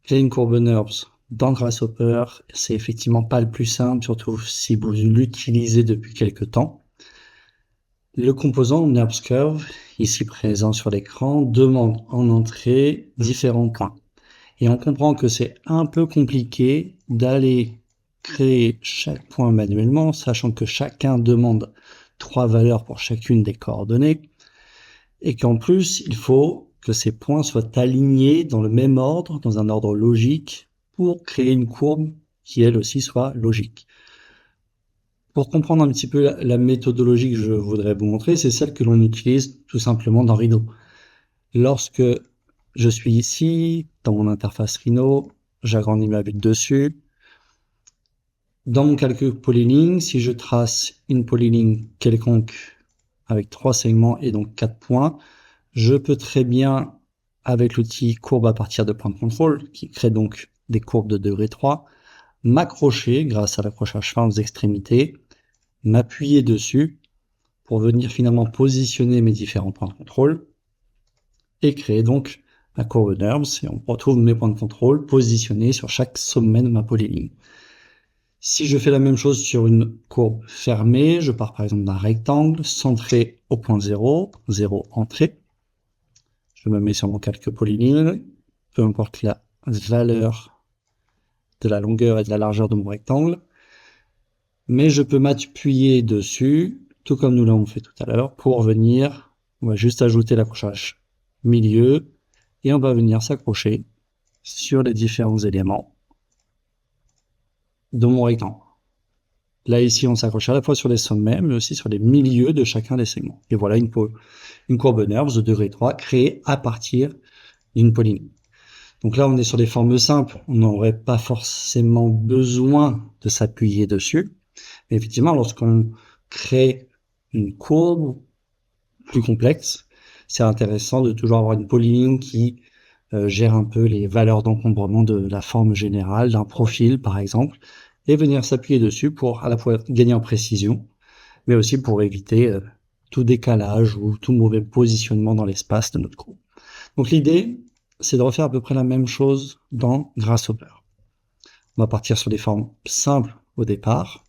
Créer une courbe NURBS dans Grasshopper, c'est effectivement pas le plus simple, surtout si vous l'utilisez depuis quelque temps. Le composant NURBS Curve, ici présent sur l'écran, demande en entrée différents points. Et on comprend que c'est un peu compliqué d'aller créer chaque point manuellement, sachant que chacun demande 3 valeurs pour chacune des coordonnées, et qu'en plus, il faut que ces points soient alignés dans le même ordre, dans un ordre logique, pour créer une courbe qui, elle aussi, soit logique. Pour comprendre un petit peu la méthodologie que je voudrais vous montrer, c'est celle que l'on utilise tout simplement dans Rhino. Lorsque je suis ici, dans mon interface Rhino, j'agrandis ma vue de dessus. Dans mon calcul polyline, si je trace une polyline quelconque avec 3 segments et donc 4 points, je peux très bien, avec l'outil courbe à partir de points de contrôle, qui crée donc des courbes de degré 3, m'accrocher grâce à l'accrochage fin aux extrémités, m'appuyer dessus pour venir finalement positionner mes différents points de contrôle et créer donc ma courbe NURBS, et on retrouve mes points de contrôle positionnés sur chaque sommet de ma polyline. Si je fais la même chose sur une courbe fermée, je pars par exemple d'un rectangle centré au point 0, 0 entrée. Je me mets sur mon calque polyline, peu importe la valeur de la longueur et de la largeur de mon rectangle, mais je peux m'appuyer dessus, tout comme nous l'avons fait tout à l'heure, pour venir, on va juste ajouter l'accrochage milieu, et on va venir s'accrocher sur les différents éléments de mon rectangle. Là, ici, on s'accroche à la fois sur les sommets, mais aussi sur les milieux de chacun des segments. Et voilà une courbe NURBS de degré 3 créée à partir d'une polyline. Donc là, on est sur des formes simples. On n'aurait pas forcément besoin de s'appuyer dessus. Mais effectivement, lorsqu'on crée une courbe plus complexe, c'est intéressant de toujours avoir une polyline qui gère un peu les valeurs d'encombrement de la forme générale, d'un profil, par exemple, et venir s'appuyer dessus pour à la fois gagner en précision, mais aussi pour éviter tout décalage ou tout mauvais positionnement dans l'espace de notre courbe. Donc l'idée, c'est de refaire à peu près la même chose dans Grasshopper. On va partir sur des formes simples au départ.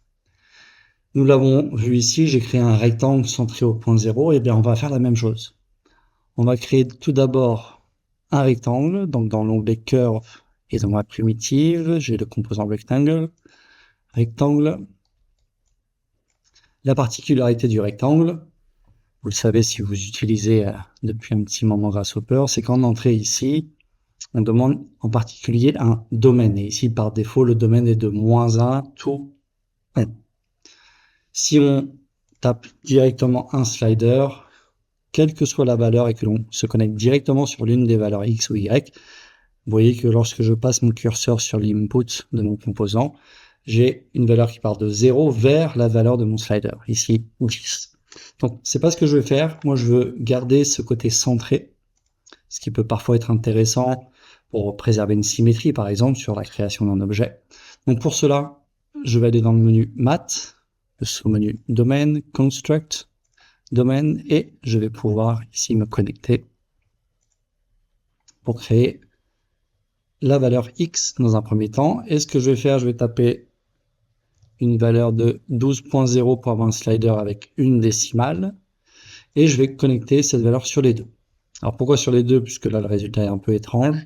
Nous l'avons vu ici, j'ai créé un rectangle centré au point 0, et bien on va faire la même chose. On va créer tout d'abord un rectangle, donc dans l'onglet Curve et dans ma primitive, j'ai le composant rectangle. La particularité du rectangle, vous le savez si vous utilisez depuis un petit moment Grasshopper, c'est qu'en entrée ici, on demande en particulier un domaine. Et ici, par défaut, le domaine est de -1 to n. Si on tape directement un slider, quelle que soit la valeur et que l'on se connecte directement sur l'une des valeurs X ou Y, vous voyez que lorsque je passe mon curseur sur l'input de mon composant, j'ai une valeur qui part de 0 vers la valeur de mon slider, ici 10. Donc, c'est pas ce que je vais faire. Moi, je veux garder ce côté centré, ce qui peut parfois être intéressant pour préserver une symétrie, par exemple, sur la création d'un objet. Donc, pour cela, je vais aller dans le menu Math, le sous-menu Domaine, Construct, Domaine, et je vais pouvoir ici me connecter pour créer la valeur X dans un premier temps. Et ce que je vais faire, je vais taper une valeur de 12.0 pour avoir un slider avec une décimale, et je vais connecter cette valeur sur les deux. Alors pourquoi sur les deux? Puisque là le résultat est un peu étrange.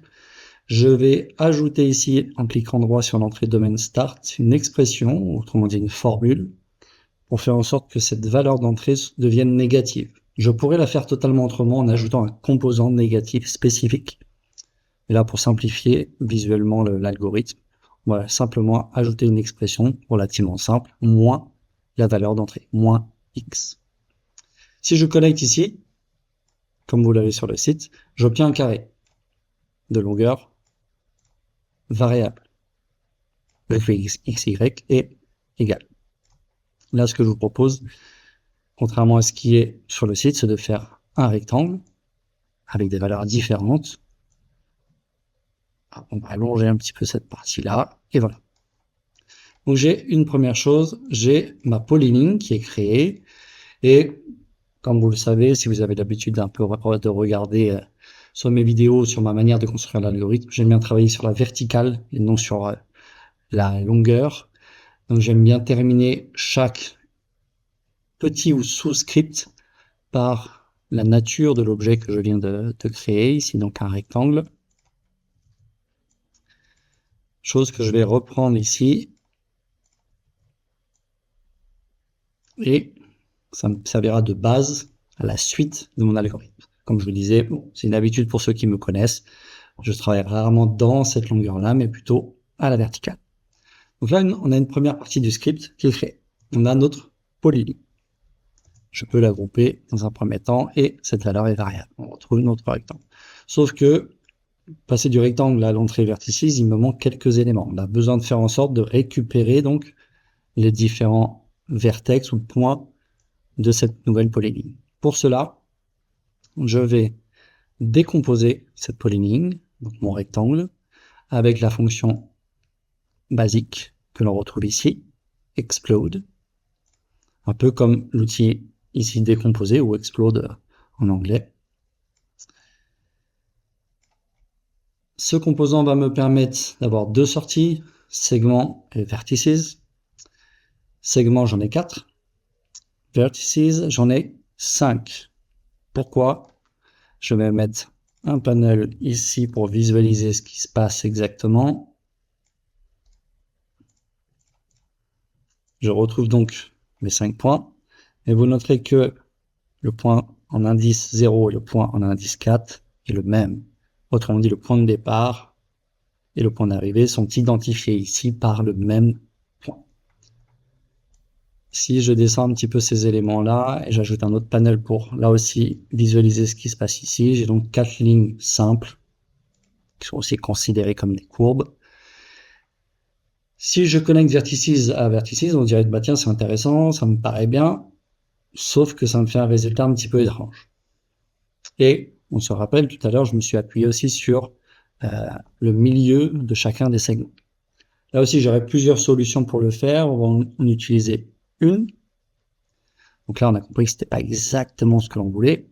Je vais ajouter ici, en cliquant droit sur l'entrée domaine start, une expression, autrement dit une formule, pour faire en sorte que cette valeur d'entrée devienne négative. Je pourrais la faire totalement autrement en ajoutant un composant négatif spécifique. Et là, pour simplifier visuellement l'algorithme, on va simplement ajouter une expression relativement simple, moins la valeur d'entrée, moins x. Si je connecte ici, comme vous l'avez sur le site, j'obtiens un carré de longueur variable. Le x, y est égal. Là, ce que je vous propose, contrairement à ce qui est sur le site, c'est de faire un rectangle avec des valeurs différentes. On va allonger un petit peu cette partie-là, et voilà. Donc j'ai une première chose, j'ai ma polyline qui est créée, et comme vous le savez, si vous avez l'habitude un peu de regarder sur mes vidéos, sur ma manière de construire l'algorithme, j'aime bien travailler sur la verticale et non sur la longueur. Donc j'aime bien terminer chaque petit ou sous-script par la nature de l'objet que je viens de créer, ici donc un rectangle. Chose que je vais reprendre ici. Et ça me servira de base à la suite de mon algorithme. Comme je vous disais, bon, c'est une habitude pour ceux qui me connaissent. Je travaille rarement dans cette longueur-là, mais plutôt à la verticale. Donc là, on a une première partie du script qui est faite. On a notre polyline. Je peux la grouper dans un premier temps et cette valeur est variable. On retrouve notre rectangle. Sauf que, passer du rectangle à l'entrée vertices, il me manque quelques éléments. On a besoin de faire en sorte de récupérer donc les différents vertex ou points de cette nouvelle polyline. Pour cela, je vais décomposer cette polyline, donc mon rectangle, avec la fonction basique que l'on retrouve ici, explode, un peu comme l'outil ici décomposé ou explode en anglais. Ce composant va me permettre d'avoir deux sorties, segment et vertices. Segment, j'en ai 4. Vertices, j'en ai 5. Pourquoi? Je vais mettre un panel ici pour visualiser ce qui se passe exactement. Je retrouve donc mes 5 points. Et vous noterez que le point en indice 0 et le point en indice 4 est le même. Autrement dit, le point de départ et le point d'arrivée sont identifiés ici par le même point. Si je descends un petit peu ces éléments-là et j'ajoute un autre panel pour, là aussi, visualiser ce qui se passe ici, j'ai donc 4 lignes simples qui sont aussi considérées comme des courbes. Si je connecte vertices à vertices, on dirait, bah tiens, c'est intéressant, ça me paraît bien, sauf que ça me fait un résultat un petit peu étrange. Et on se rappelle, tout à l'heure, je me suis appuyé aussi sur le milieu de chacun des segments. Là aussi, j'aurais plusieurs solutions pour le faire. On va en utiliser une. Donc là, on a compris que c'était pas exactement ce que l'on voulait.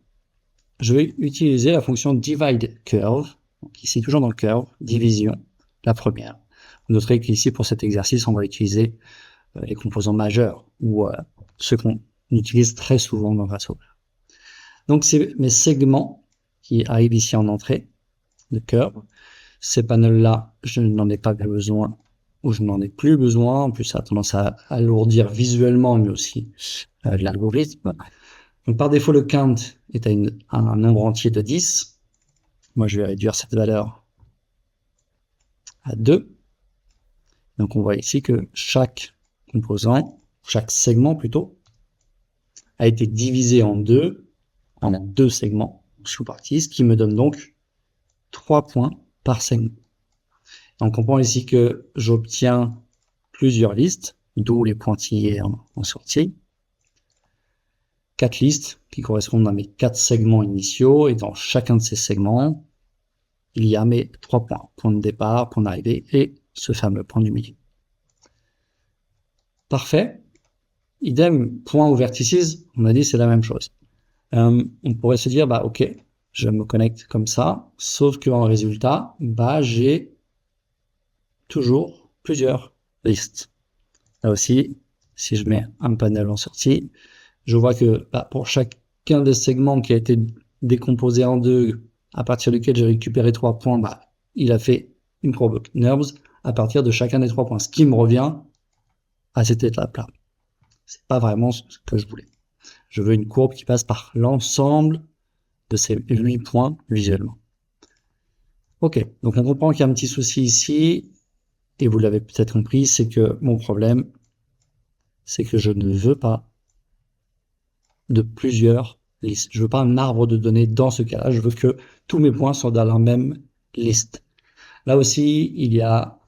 Je vais utiliser la fonction divide curve. Donc ici, toujours dans le curve, division, la première. Vous noterez qu'ici, pour cet exercice, on va utiliser les composants majeurs ou ceux qu'on utilise très souvent dans Grasshopper. Donc, c'est mes segments qui arrivent ici en entrée de curve. Ces panels-là, je n'en ai pas besoin ou je n'en ai plus besoin. En plus, ça a tendance à alourdir visuellement, mais aussi l'algorithme. Donc, par défaut, le count est un nombre entier de 10. Moi, je vais réduire cette valeur à 2. Donc, on voit ici que chaque composant, chaque segment plutôt, a été divisé en deux segments sous-parties, ce qui me donne donc 3 points par segment. On comprend ici que j'obtiens plusieurs listes, d'où les pointillés en sortie. 4 listes qui correspondent à mes 4 segments initiaux, et dans chacun de ces segments, il y a mes 3 points. Point de départ, point d'arrivée et ce fameux point du milieu. Parfait. Idem, point aux vertices, on a dit c'est la même chose. On pourrait se dire, bah ok, je me connecte comme ça, sauf qu'en résultat, bah j'ai toujours plusieurs listes. Là aussi, si je mets un panel en sortie, je vois que bah, pour chacun des segments qui a été décomposé en deux, à partir duquel j'ai récupéré 3 points, bah, il a fait une courbe NURBS à partir de chacun des 3 points, ce qui me revient à cette étape-là. C'est pas vraiment ce que je voulais. Je veux une courbe qui passe par l'ensemble de ces 8 points visuellement. Ok, donc on comprend qu'il y a un petit souci ici, et vous l'avez peut-être compris, c'est que mon problème, c'est que je ne veux pas de plusieurs listes. Je veux pas un arbre de données dans ce cas-là, je veux que tous mes points soient dans la même liste. Là aussi, il y a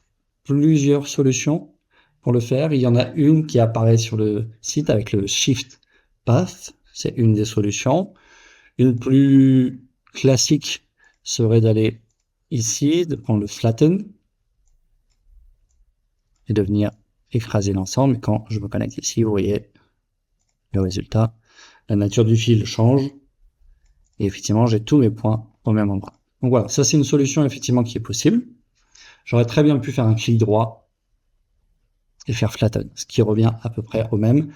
plusieurs solutions pour le faire. Il y en a une qui apparaît sur le site avec le Shift Path, c'est une des solutions. Une plus classique serait d'aller ici, de prendre le Flatten et de venir écraser l'ensemble. Et quand je me connecte ici, vous voyez le résultat. La nature du fil change et effectivement, j'ai tous mes points au même endroit. Donc voilà, ça c'est une solution effectivement qui est possible. J'aurais très bien pu faire un clic droit et faire flatten, ce qui revient à peu près au même.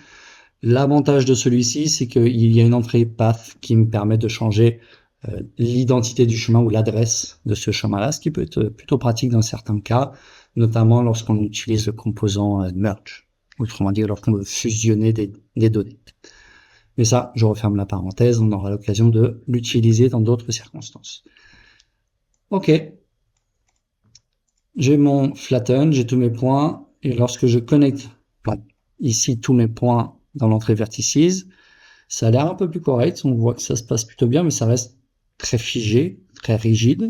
L'avantage de celui-ci, c'est qu'il y a une entrée path qui me permet de changer l'identité du chemin ou l'adresse de ce chemin-là, ce qui peut être plutôt pratique dans certains cas, notamment lorsqu'on utilise le composant merge, autrement dit lorsqu'on veut fusionner des données. Mais ça, je referme la parenthèse, on aura l'occasion de l'utiliser dans d'autres circonstances. Ok, j'ai mon flatten, j'ai tous mes points, et lorsque je connecte ici tous mes points dans l'entrée vertices, ça a l'air un peu plus correct, on voit que ça se passe plutôt bien, mais ça reste très figé, très rigide.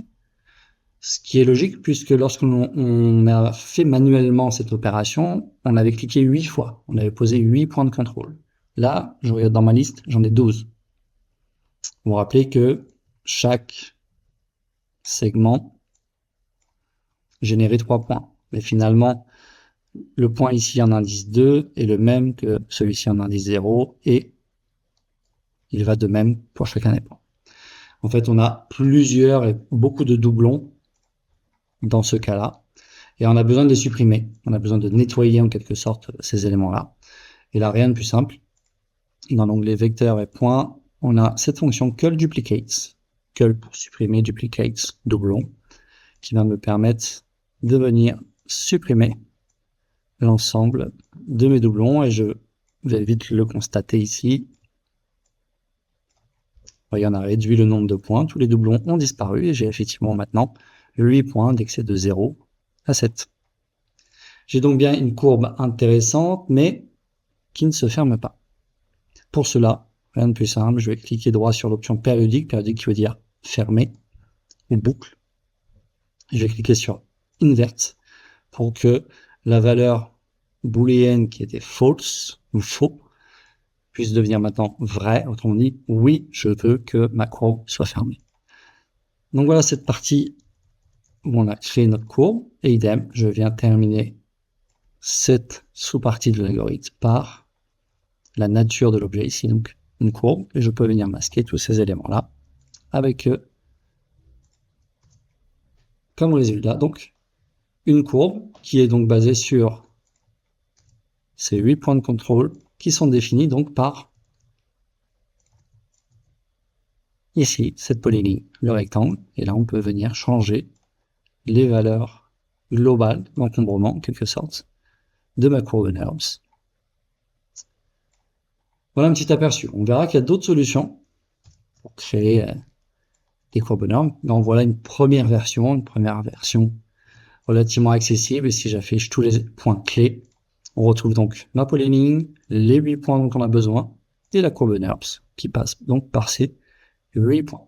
Ce qui est logique puisque lorsqu'on a fait manuellement cette opération, on avait cliqué 8 fois, on avait posé 8 points de contrôle. Là, je regarde dans ma liste, j'en ai 12. Vous vous rappelez que chaque segment générait 3 points. Mais finalement, le point ici en indice 2 est le même que celui-ci en indice 0 et il va de même pour chacun des points. En fait, on a plusieurs et beaucoup de doublons dans ce cas-là. Et on a besoin de les supprimer. On a besoin de nettoyer en quelque sorte ces éléments-là. Et là, rien de plus simple. Dans l'onglet vecteur et points, on a cette fonction call duplicates. Call pour supprimer, duplicates, doublon, qui va me permettre de venir supprimer l'ensemble de mes doublons. Et je vais vite le constater ici. Voyez, on a réduit le nombre de points. Tous les doublons ont disparu et j'ai effectivement maintenant 8 points indexés de 0 à 7. J'ai donc bien une courbe intéressante, mais qui ne se ferme pas. Pour cela, rien de plus simple, je vais cliquer droit sur l'option périodique qui veut dire fermer ou boucle. Je vais cliquer sur invert pour que la valeur booléenne qui était false ou faux puisse devenir maintenant vrai. Autrement dit, oui, je veux que ma courbe soit fermée. Donc voilà cette partie où on a créé notre courbe et idem, je viens terminer cette sous-partie de l'algorithme par la nature de l'objet ici, donc une courbe, et je peux venir masquer tous ces éléments-là avec comme résultat donc une courbe qui est donc basée sur ces 8 points de contrôle qui sont définis donc par ici cette polyligne, le rectangle, et là on peut venir changer les valeurs globales d'encombrement en quelque sorte de ma courbe NURBS. Voilà un petit aperçu. On verra qu'il y a d'autres solutions pour créer des courbes normes, mais en voilà une première version relativement accessible. Et si j'affiche tous les points clés, on retrouve donc ma polyligne, les 8 points dont on a besoin, et la courbe NURBS qui passe donc par ces 8 points.